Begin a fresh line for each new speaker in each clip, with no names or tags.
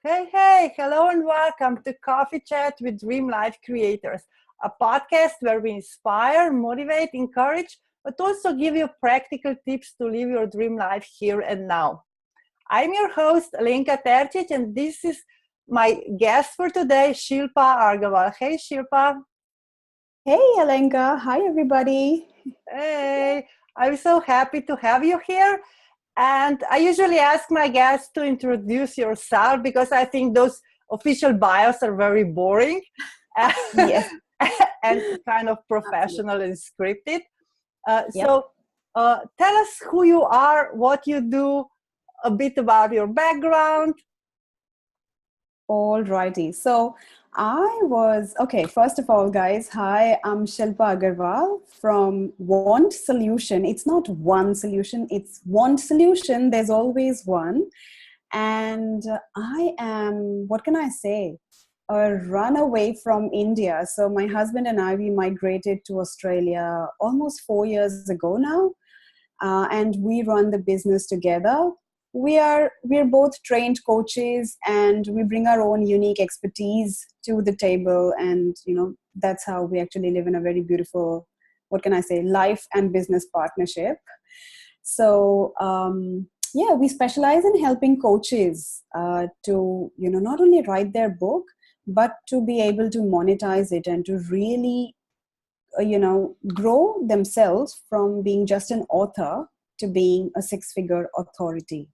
Hey, hello and welcome to Coffee Chat with Dream Life Creators, a podcast where we inspire, motivate, encourage, but also give you practical tips to live your dream life here and now. I'm your host, Alenka Tercic, and this is my guest for today, Shilpa Agarwal. Hey, Shilpa.
Hey, Alenka. Hi, everybody.
Hey, I'm so happy to have you here. And I usually ask my guests to introduce yourself because I think those official bios are very boring
Yes,
and kind of
absolutely.
professional and scripted.
Yep.
Tell us who you are, what you do, a bit about your background.
All righty. Okay, first of all, guys, hi, I'm Shilpa Agarwal from Want Solution. It's not one solution, it's Want Solution. There's always one. And I am, what can I say? A runaway from India. So my husband and I, we migrated to Australia almost 4 years ago now. And we run the business together. We're both trained coaches, and we bring our own unique expertise to the table. And that's how we actually live in a very beautiful, what can I say, life and business partnership. So yeah, we specialize in helping coaches to not only write their book, but to be able to monetize it and to really grow themselves from being just an author to being a six-figure authority.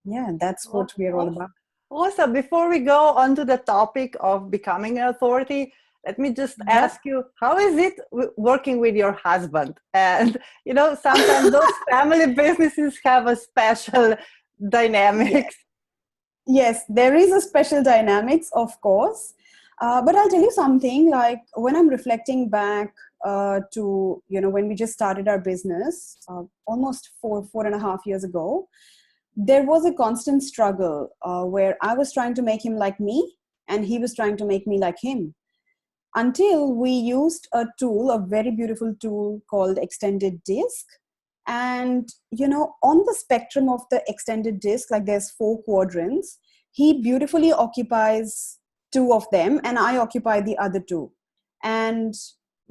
Yeah, that's what we're all about.
Also, before we go on to the topic of becoming an authority, let me just
Yep.
ask you, how is it working with your husband? And, sometimes those family businesses have a special
Yes.
dynamics.
Yes, there is a special dynamics, of course. But I'll tell you something, like when I'm reflecting back to, when we just started our business almost 4.5 years ago, there was a constant struggle where I was trying to make him like me and he was trying to make me like him, until we used a tool, a very beautiful tool called extended disc. And on the spectrum of the extended disc, like there's 4 quadrants, he beautifully occupies two of them and I occupy the other two. And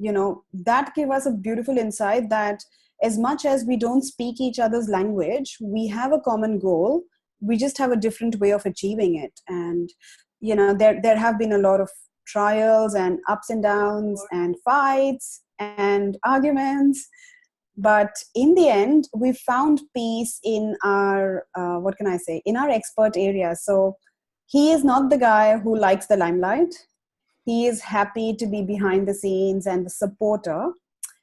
that gave us a beautiful insight that as much as we don't speak each other's language, we have a common goal. We just have a different way of achieving it. And there have been a lot of trials and ups and downs and fights and arguments, but in the end we found peace in our what can I say, in our expert area. So he is not the guy who likes the limelight. He is happy to be behind the scenes and the supporter.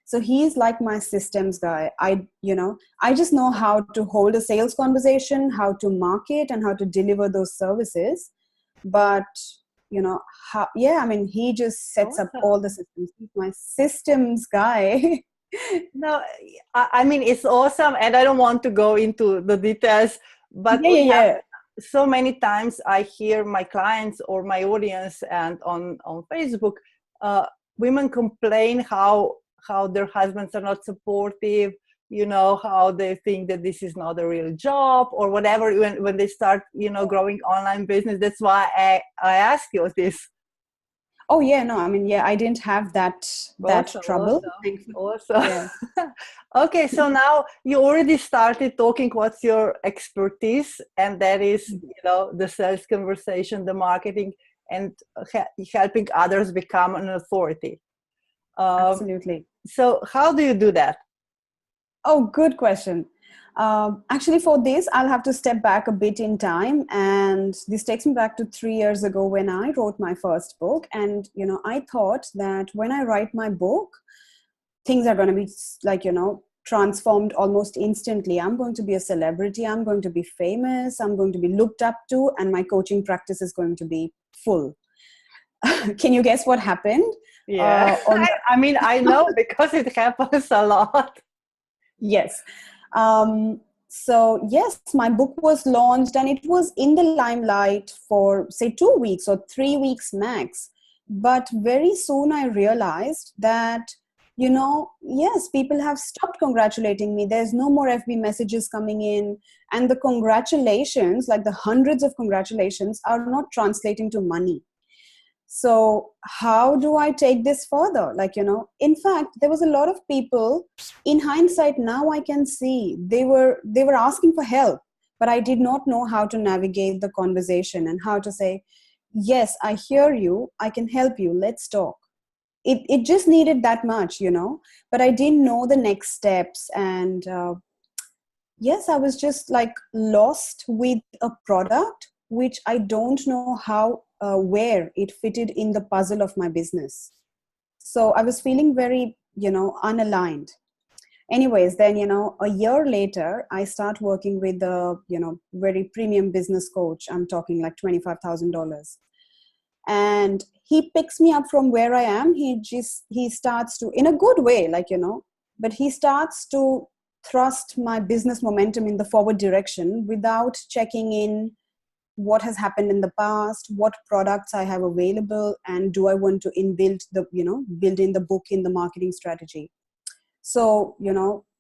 So he's like my systems guy. I just know how to hold a sales conversation, how to market, and how to deliver those services. But I mean, he just sets up
Awesome.
all the systems. He's my systems guy.
No, I mean, it's awesome. And I don't want to go into the details, but
Yeah,
we
yeah,
have
yeah.
so many times I hear my clients or my audience and on Facebook, uh, women complain how their husbands are not supportive, how they think that this is not a real job or whatever when they start, growing online business. That's why I ask you this.
Oh yeah, no, I mean, yeah, I didn't have that
Awesome,
trouble, thankfully.
awesome.
Yeah.
Okay, so now you already started talking what's your expertise, and that is, the sales conversation, the marketing, and helping others become an authority. Um,
Absolutely.
so how do you do that?
Oh, good question. Actually, for this, I'll have to step back a bit in time. And this takes me back to 3 years ago when I wrote my first book. And, I thought that when I write my book, things are going to be like, transformed almost instantly. I'm going to be a celebrity. I'm going to be famous. I'm going to be looked up to. And my coaching practice is going to be full. Can you guess what happened?
Yeah,
On
I mean, I know because it happens a lot.
Yes. So, yes, my book was launched and it was in the limelight for, say, 2 weeks or 3 weeks max. But very soon I realized that yes, people have stopped congratulating me. There's no more FB messages coming in. And the congratulations, like the hundreds of congratulations, are not translating to money. So how do I take this further? In fact, there was a lot of people, in hindsight, now I can see they were asking for help, but I did not know how to navigate the conversation and how to say, yes, I hear you. I can help you. Let's talk. It just needed that much, but I didn't know the next steps. And yes, I was just like lost with a product which I don't know how, where it fitted in the puzzle of my business. So I was feeling very, unaligned. Anyways, then, a year later, I start working with a, very premium business coach. I'm talking like $25,000. And he picks me up from where I am. He starts to, in a good way, but he starts to thrust my business momentum in the forward direction without checking in what has happened in the past, what products I have available, and do I want to build in the book in the marketing strategy. So,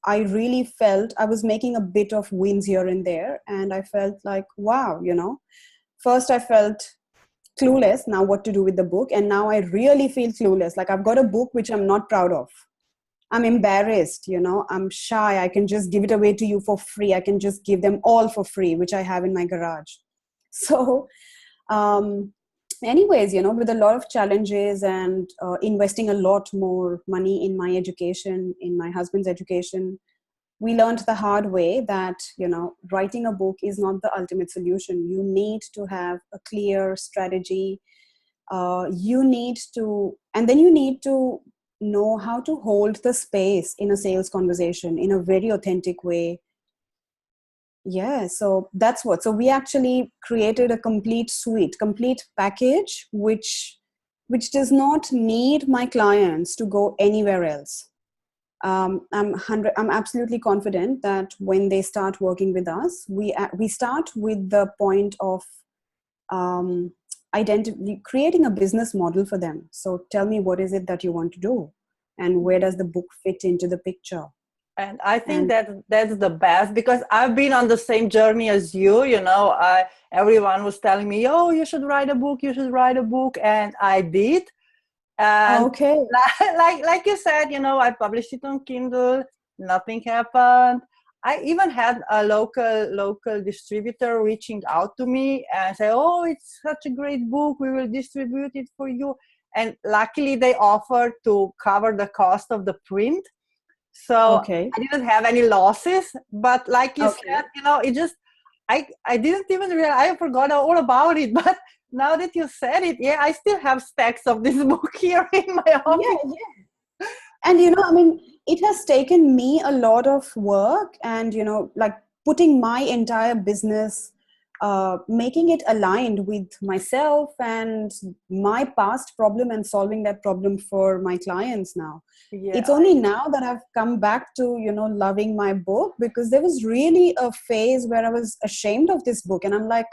I really felt I was making a bit of wins here and there. And I felt like, wow, first I felt clueless now what to do with the book. And now I really feel clueless. Like I've got a book which I'm not proud of. I'm embarrassed, I'm shy. I can just give it away to you for free. I can just give them all for free, which I have in my garage. So, anyways, with a lot of challenges and investing a lot more money in my education, in my husband's education, we learned the hard way that, writing a book is not the ultimate solution. You need to have a clear strategy. You need to know how to hold the space in a sales conversation in a very authentic way. Yeah, so that's what. So we actually created a complete package, which does not need my clients to go anywhere else. I'm absolutely confident that when they start working with us, we start with the point of creating a business model for them. So tell me, what is it that you want to do, and where does the book fit into the picture?
And I think that's the best, because I've been on the same journey as you. Everyone was telling me, oh, you should write a book, and I did. And
okay,
like you said, I published it on Kindle. Nothing happened. I even had a local distributor reaching out to me and say, "Oh, it's such a great book. We will distribute it for you." And luckily, they offered to cover the cost of the print, so
okay.
I didn't have any losses. But like you
Okay.
said, it just I didn't even realize. I forgot all about it, but now that you said it, yeah, I still have stacks of this book here in my office.
Yeah. And, it has taken me a lot of work and, like putting my entire business, making it aligned with myself and my past problem and solving that problem for my clients now.
Yeah,
It's only now that I've come back to, loving my book, because there was really a phase where I was ashamed of this book. And I'm like,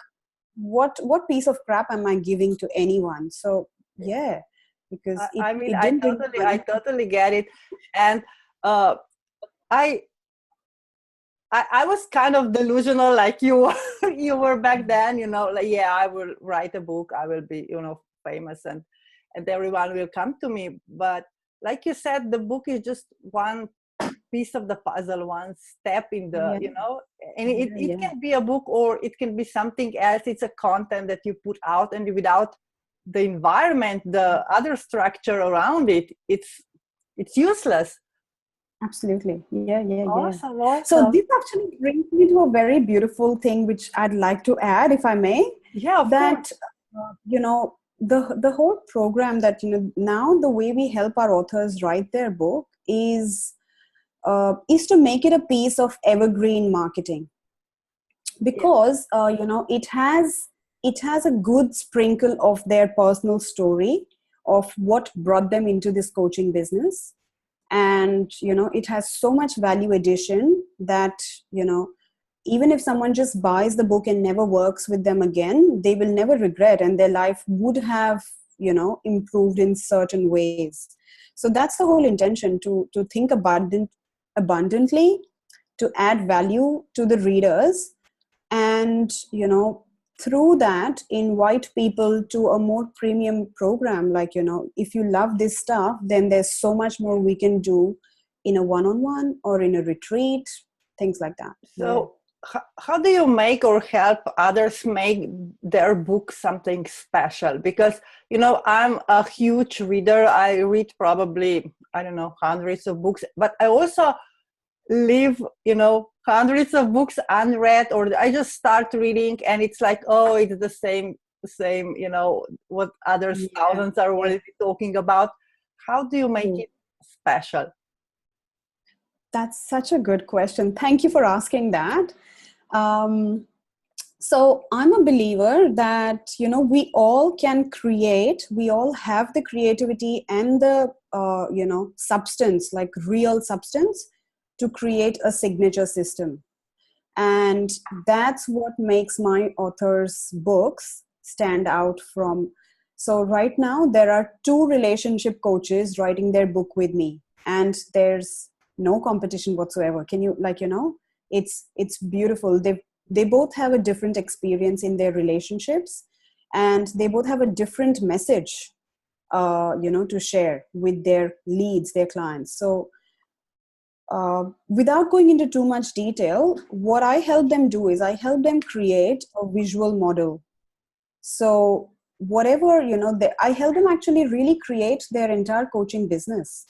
what piece of crap am I giving to anyone? So yeah, because it didn't bring
I
money.
totally get it. And I I was kind of delusional like you were, you were back then, like, yeah, I will write a book, I will be, famous, and everyone will come to me. But like you said, the book is just one piece of the puzzle, one step in the, and it
Yeah.
can be a book or it can be something else. It's a content that you put out, and without the environment, the other structure around it, it's useless.
Absolutely. Yeah.
Awesome,
So
awesome.
this actually brings me to a very beautiful thing, which I'd like to add, if I may,
Yeah, of course.
that, the whole program that, now the way we help our authors write their book is to make it a piece of evergreen marketing,
Yeah.
because, it has a good sprinkle of their personal story of what brought them into this coaching business. And it has so much value addition that, even if someone just buys the book and never works with them again, they will never regret, and their life would have, improved in certain ways. So that's the whole intention, to think abundantly, to add value to the readers, and through that invite people to a more premium program. Like, if you love this stuff, then there's so much more we can do in a one-on-one or in a retreat, things like that.
So how do you make or help others make their book something special? Because, I'm a huge reader. I read probably, I don't know, hundreds of books, but I also leave, hundreds of books unread, or I just start reading and it's like, oh, it's the same, what others thousands are already talking about. How do you make it special?
That's such a good question. Thank you for asking that. So I'm a believer that, we all can create, we all have the creativity and the, substance, like real substance, to create a signature system. And that's what makes my authors' books stand out from. So right now, there are 2 relationship coaches writing their book with me, and there's no competition whatsoever. Can you, it's beautiful. They both have a different experience in their relationships, and they both have a different message, to share with their leads, their clients. So without going into too much detail, what I help them do is I help them create a visual model. So whatever, I help them actually really create their entire coaching business.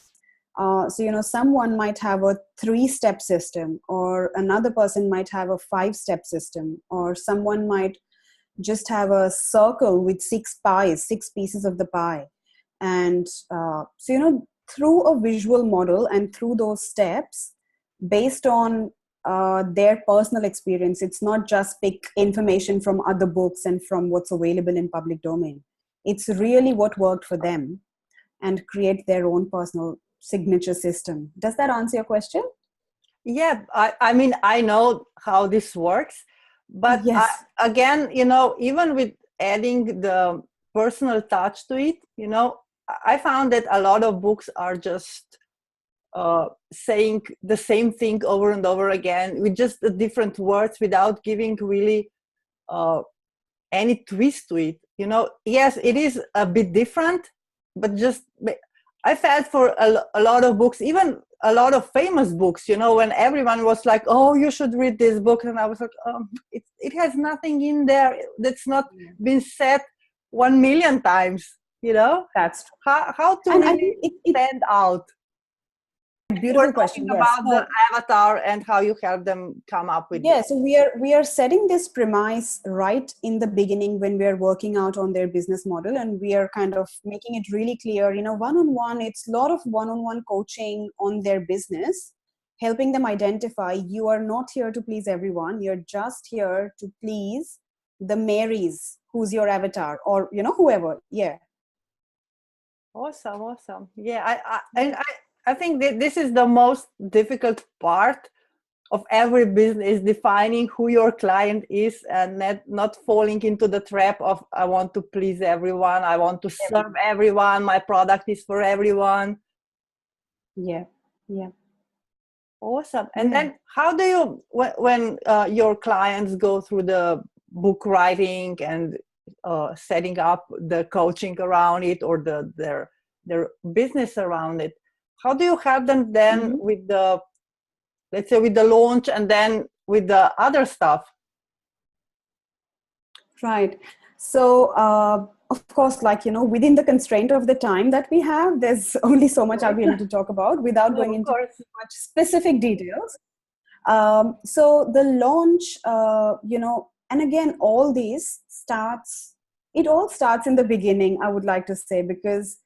So, someone might have a 3-step system, or another person might have a 5-step system, or someone might just have a circle with 6 pies, 6 pieces of the pie. And so, through a visual model and through those steps, based on their personal experience, it's not just pick information from other books and from what's available in public domain. It's really what worked for them, and create their own personal signature system. Does that answer your question?
Yeah, I mean, I know how this works, but
Yes.
again, even with adding the personal touch to it, I found that a lot of books are just saying the same thing over and over again with just the different words, without giving really any twist to it. Yes, it is a bit different, but just I felt for a lot of books, even a lot of famous books, when everyone was like, oh, you should read this book, and I was like, it has nothing in there that's not been said 1 million times.
That's
how to really stand out.
beautiful
We're
question.
talking
Yes.
about the avatar and how you help them come up with
So we are setting this premise right in the beginning when we are working out on their business model, and we are kind of making it really clear, one-on-one, it's a lot of one-on-one coaching on their business, helping them identify you are not here to please everyone, you're just here to please the Marys, who's your avatar, or whoever.
Awesome. Yeah, I think that this is the most difficult part of every business, defining who your client is, and not falling into the trap of, I want to please everyone, I want to serve everyone, my product is for everyone.
Yeah.
Awesome. And then how do you, when your clients go through the book writing and setting up the coaching around it, or their business around it, how do you help them then with the, let's say, with the launch, and then with the other stuff?
Right. So, of course, within the constraint of the time that we have, there's only so much I'll be able to talk about without going into too much specific details. So the launch, and again, all it all starts in the beginning, I would like to say, because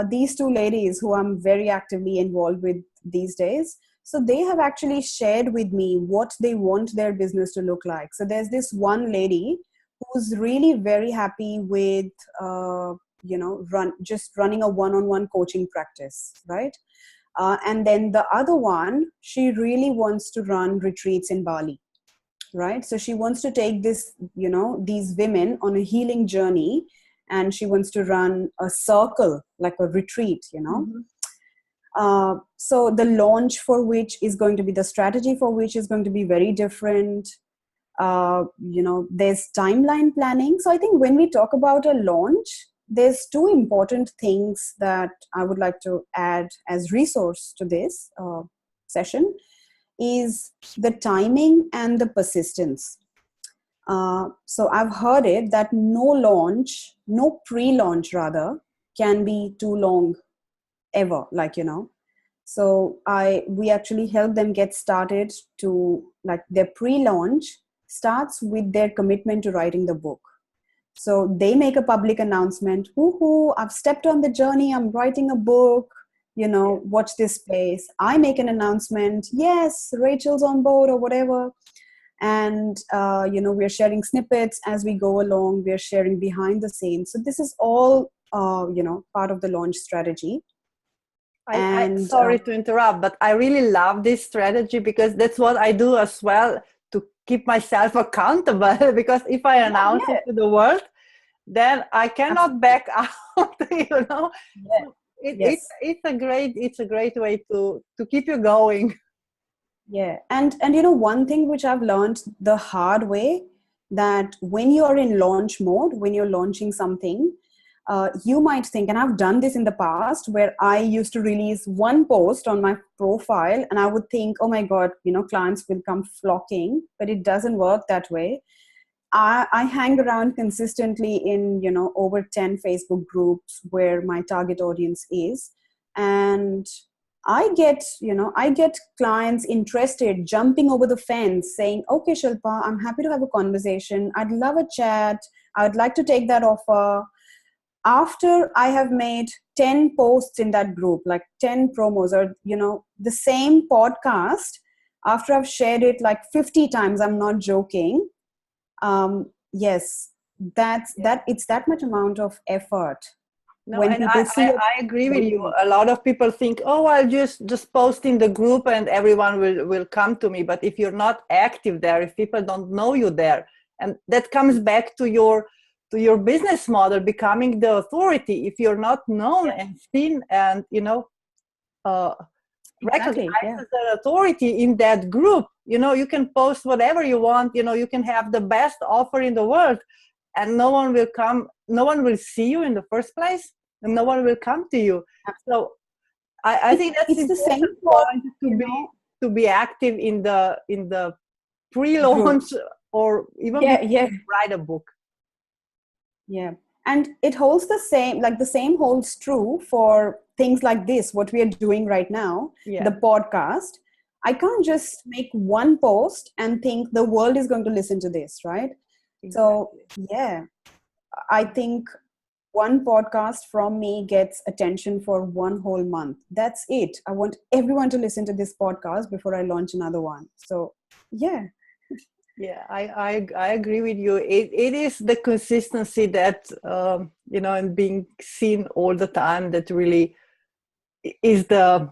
these 2 ladies who I'm very actively involved with these days, so they have actually shared with me what they want their business to look like. So there's this one lady who's really very happy with, running a one-on-one coaching practice, right? And then the other one, she really wants to run retreats in Bali, right? So she wants to take these women on a healing journey, and she wants to run a circle, like a retreat, So the launch for which is going to be, the strategy for which is going to be very different. There's timeline planning. So I think when we talk about a launch, there's two important things that I would like to add as resource to this session, is the timing and the persistence. So I've heard it that no pre-launch rather, can be too long ever, So we actually help them get started to, like, their pre-launch starts with their commitment to writing the book. So they make a public announcement, woohoo, I've stepped on the journey, I'm writing a book, watch this space. I make an announcement, yes, Rachel's on board or whatever. And, we're sharing snippets as we go along, we're sharing behind the scenes. So this is all, part of the launch strategy.
Sorry to interrupt, but I really love this strategy, because that's what I do as well to keep myself accountable. Because if I announce it to the world, then I cannot back out. It's a great way to keep you going.
Yeah, and one thing which I've learned the hard way, that when you're in launch mode, when you're launching something, you might think, and I've done this in the past, where I used to release one post on my profile and I would think, oh my God, clients will come flocking, but it doesn't work that way. I hang around consistently in, over 10 Facebook groups where my target audience is. And I get clients interested, jumping over the fence, saying, okay, Shilpa, I'm happy to have a conversation. I'd love a chat. I'd like to take that offer. After I have made 10 posts in that group, like 10 promos, or, the same podcast, after I've shared it like 50 times, I'm not joking. Yes, it's that much amount of effort.
No, when and I agree with you. A lot of people think, oh, I'll just post in the group and everyone will come to me. But if you're not active there, if people don't know you there, and that comes back to your business model, becoming the authority. If you're not known and seen and, recognized as an authority in that group, you can post whatever you want, you can have the best offer in the world, and no one will see you in the first place, and no one will come to you. So I think that's the same point, to be active in the pre-launch or even write a book.
Yeah. And it holds the same holds true for things like this, what we are doing right now, the podcast. I can't just make one post and think the world is going to listen to this, right? Exactly. So, I think one podcast from me gets attention for one whole month. That's it. I want everyone to listen to this podcast before I launch another one. So, yeah.
Yeah, I agree with you. It is the consistency that, and being seen all the time that really is the,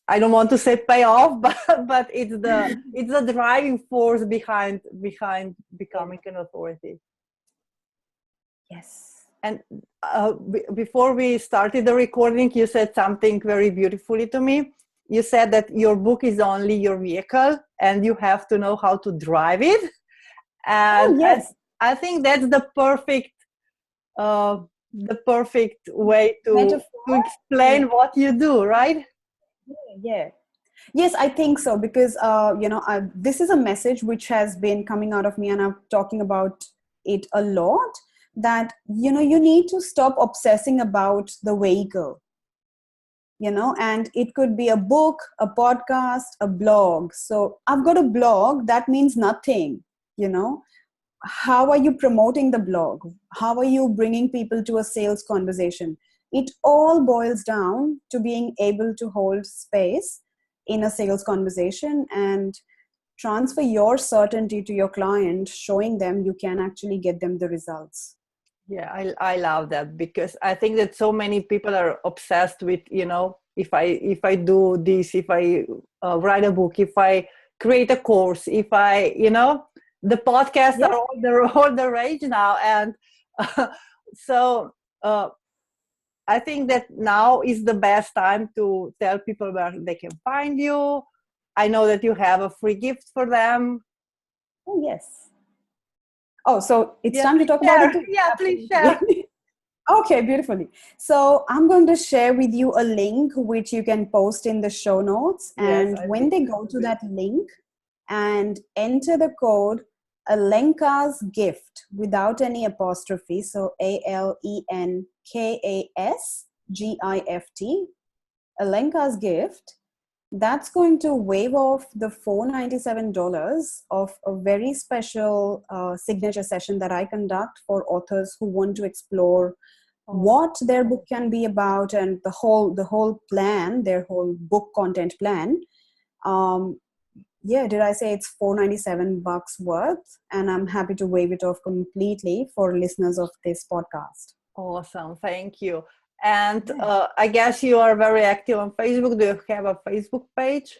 I don't want to say payoff, but it's the driving force behind becoming an authority.
Yes.
And before we started the recording, you said something very beautifully to me. You said that your book is only your vehicle and you have to know how to drive it. And I think that's the perfect way to explain what you do, right?
Yeah. Yes, I think so, because this is a message which has been coming out of me, and I'm talking about it a lot, that you need to stop obsessing about the vehicle, and it could be a book, a podcast, a blog. So I've got a blog, that means nothing. How are you promoting the blog? How are you bringing people to a sales conversation? It all boils down to being able to hold space in a sales conversation and transfer your certainty to your client, showing them you can actually get them the results.
Yeah, I love that, because I think that so many people are obsessed with, if I do this, if I write a book, if I create a course, if I, the podcasts are all the rage now. And so I think that now is the best time to tell people where they can find you. I know that you have a free gift for them.
Oh, yes. Oh, so it's
Yeah,
time to
please
talk about it
share.
too.
Yeah, please share.
Absolutely. Okay, beautifully. So I'm going to share with you a link which you can post in the show notes.
Yes,
And
I
when
think
they
it
go
would
to
be.
that link and enter the code Alenka's Gift without any apostrophe, so ALENKASGIFT, Alenka's Gift, that's going to waive off the $497 of a very special signature session that I conduct for authors who want to explore
Awesome.
what their book can be about and the whole plan, their whole book content plan. Yeah, did I say it's $497 worth? And I'm happy to waive it off completely for listeners of this podcast.
Awesome. Thank you. And
Yeah.
I guess you are very active on Facebook. Do you have a Facebook page?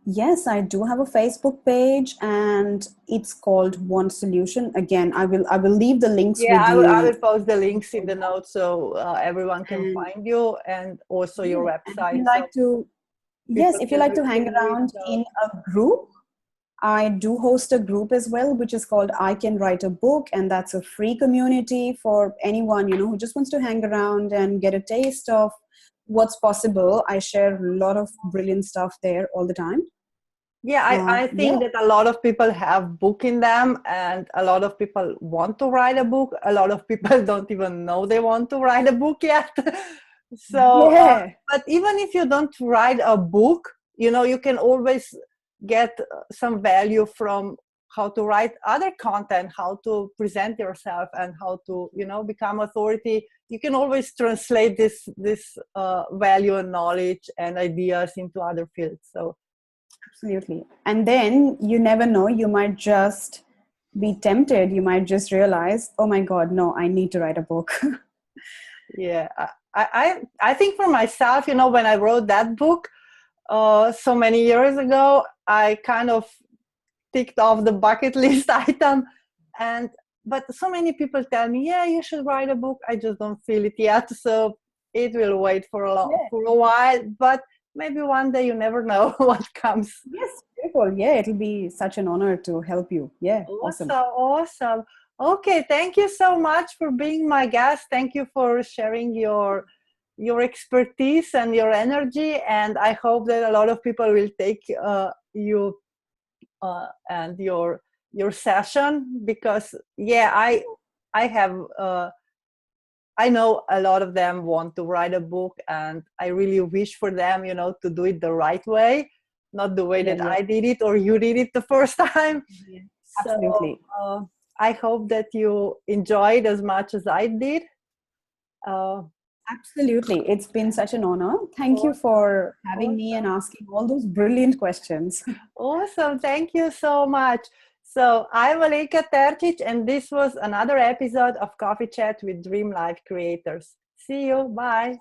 Yes, I do have a Facebook page and it's called One Solution. Again, I will leave the links
Yeah,
with
I
you
will post the
in the
links
show
in the
notes.
notes so everyone can
And
find you, and also your
yeah, and if
website
you
so
like to, yes,
people
if you
can
like to hang
read
around
the.
in a group, I do host a group as well, which is called I Can Write a Book. And that's a free community for anyone, who just wants to hang around and get a taste of what's possible. I share a lot of brilliant stuff there all the time.
Yeah, I
Yeah,
think that a lot of people have book in them, and a lot of people want to write a book. A lot of people don't even know they want to write a book yet. So,
yeah,
but even if you don't write a book, you can always get some value from how to write other content, how to present yourself, and how to, become authority. You can always translate this value and knowledge and ideas into other fields. So
absolutely. And then you never know, you might just be tempted. You might just realize, oh my God, no, I need to write a book.
yeah, I think for myself, when I wrote that book so many years ago, I kind of ticked off the bucket list item, and but so many people tell me, yeah, you should write a book. I just don't feel it yet, so it will wait
Yeah.
for a while. But maybe one day, you never know what comes.
Yes, beautiful. Yeah, it'll be such an honor to help you. Yeah, awesome.
Awesome, awesome. Okay, thank you so much for being my guest. Thank you for sharing your expertise and your energy. And I hope that a lot of people will take you and your session, because yeah, I have I know a lot of them want to write a book, and I really wish for them, to do it the right way, not the way
Yeah,
that
yeah,
I did it or you did it the first time.
yeah.
So
Absolutely.
uh, I hope that you enjoyed as much as I did. Uh,
Absolutely. It's been such an honor. Thank you
awesome,
for having me and
awesome,
asking all those brilliant questions.
awesome. Thank you so much. So I'm Aleka Tercic, and this was another episode of Coffee Chat with Dream Life Creators. See you. Bye.